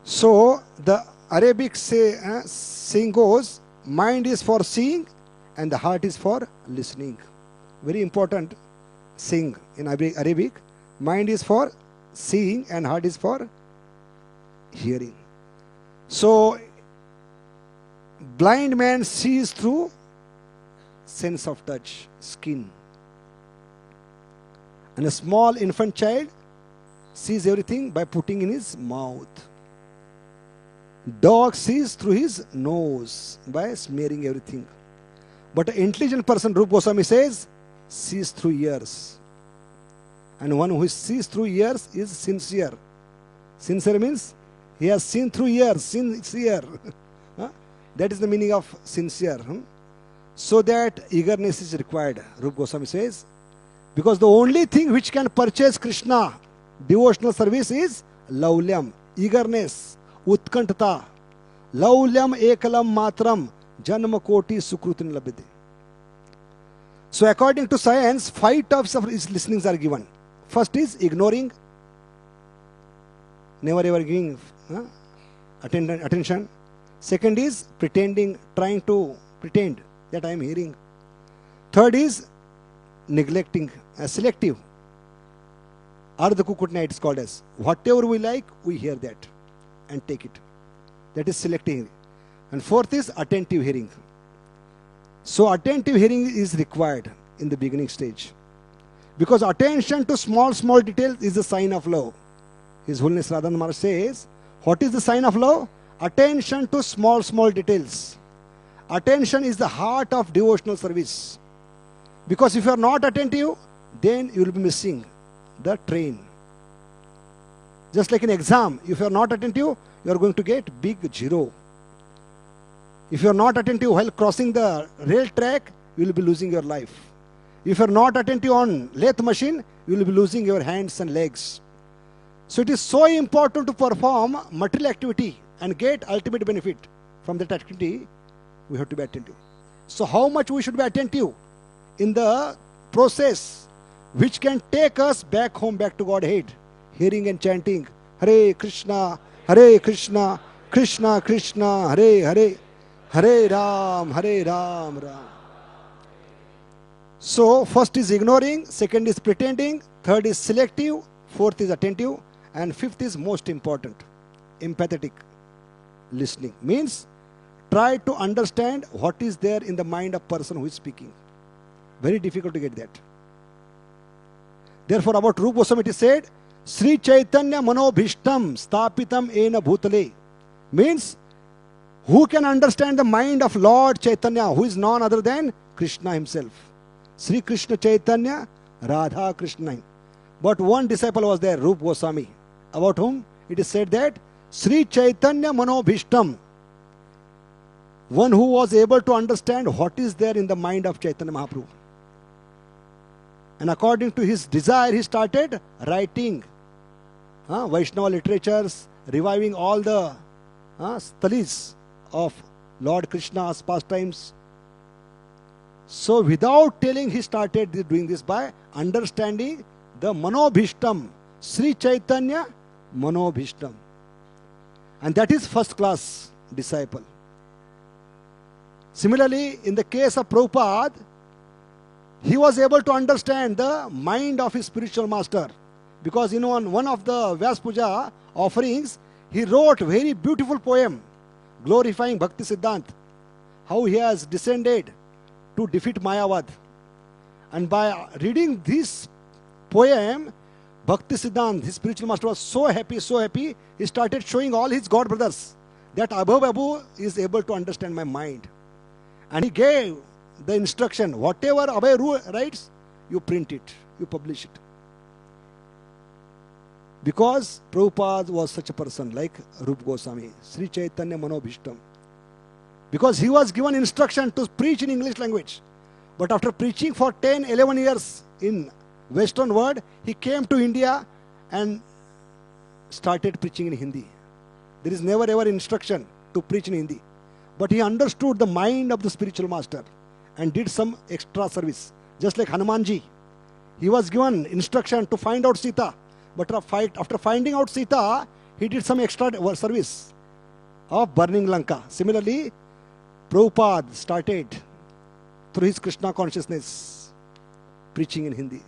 So the Arabic saying goes, mind is for seeing and the heart is for listening. Very important saying in Arabic. Mind is for seeing and heart is for hearing. So blind man sees through sense of touch, skin. And a small infant child sees everything by putting in his mouth. Dog sees through his nose by smearing everything. But an intelligent person, Rupa Goswami says, sees through ears. And one who sees through ears is sincere. Sincere means he has seen through ears, sincere. That is the meaning of sincere. So that eagerness is required, Rupa Goswami says. Because the only thing which can purchase Krishna, devotional service, is laulyam, eagerness, utkantata. Laulyam ekalam matram, janma koti sukrutin labide. So according to science, 5 types of listenings are given. First is ignoring, never ever giving attention. Second is pretending, trying to pretend that I am hearing. Third is neglecting, selective. Ardha Kukutna it is called as. Whatever we like, we hear that and take it. That is selective. And fourth is attentive hearing. So attentive hearing is required in the beginning stage. Because attention to small details is a sign of love. His Holiness Radhananda Maharaj says, what is the sign of love? Attention to small details. Attention is the heart of devotional service. Because if you are not attentive, then you will be missing the train. Just like an exam, if you are not attentive, you are going to get big 0. If you are not attentive while crossing the rail track, you will be losing your life. If you are not attentive on lathe machine, you will be losing your hands and legs. So it is so important to perform material activity and get ultimate benefit from that activity. We have to be attentive. So how much we should be attentive in the process which can take us back home, back to Godhead, hearing and chanting Hare Krishna, Krishna Krishna, Hare Hare, Hare Ram, Ram. So first is ignoring, second is pretending, third is selective, fourth is attentive, and fifth is most important, empathetic listening. Means try to understand what is there in the mind of person who is speaking. Very difficult to get that. Therefore about Rupa Goswami it is said, Sri Chaitanya Manobhishtam Stapitam Ena Bhutale. Means who can understand the mind of Lord Chaitanya, who is none other than Krishna himself. Sri Krishna Chaitanya, Radha Krishna. But one disciple was there, Rupa Goswami, about whom it is said that Sri Chaitanya Manobhishtam, one who was able to understand what is there in the mind of Chaitanya Mahaprabhu. And according to his desire, he started writing Vaishnava literatures, reviving all the stalis of Lord Krishna's pastimes. So without telling, he started doing this by understanding the Manobhishtam, Sri Chaitanya Manobhishtam. And that is first class disciple. Similarly, in the case of Prabhupada, he was able to understand the mind of his spiritual master. Because in one of the Vyas Puja offerings, he wrote a very beautiful poem glorifying Bhakti Siddhant, how he has descended to defeat Mayavad. And by reading this poem, Bhakti Siddhant, his spiritual master, was so happy, he started showing all his God brothers that Abhay is able to understand my mind. And he gave the instruction, whatever Abhay writes, you print it, you publish it. Because Prabhupada was such a person like Rupa Goswami, Sri Chaitanya Manobhishtam. Because he was given instruction to preach in English language. But after preaching for 10, 11 years in Western world, he came to India and started preaching in Hindi. There is never ever instruction to preach in Hindi. But he understood the mind of the spiritual master and did some extra service. Just like Hanumanji. He was given instruction to find out Sita. But after finding out Sita, he did some extra service of burning Lanka. Similarly, Prabhupada started through his Krishna consciousness preaching in Hindi.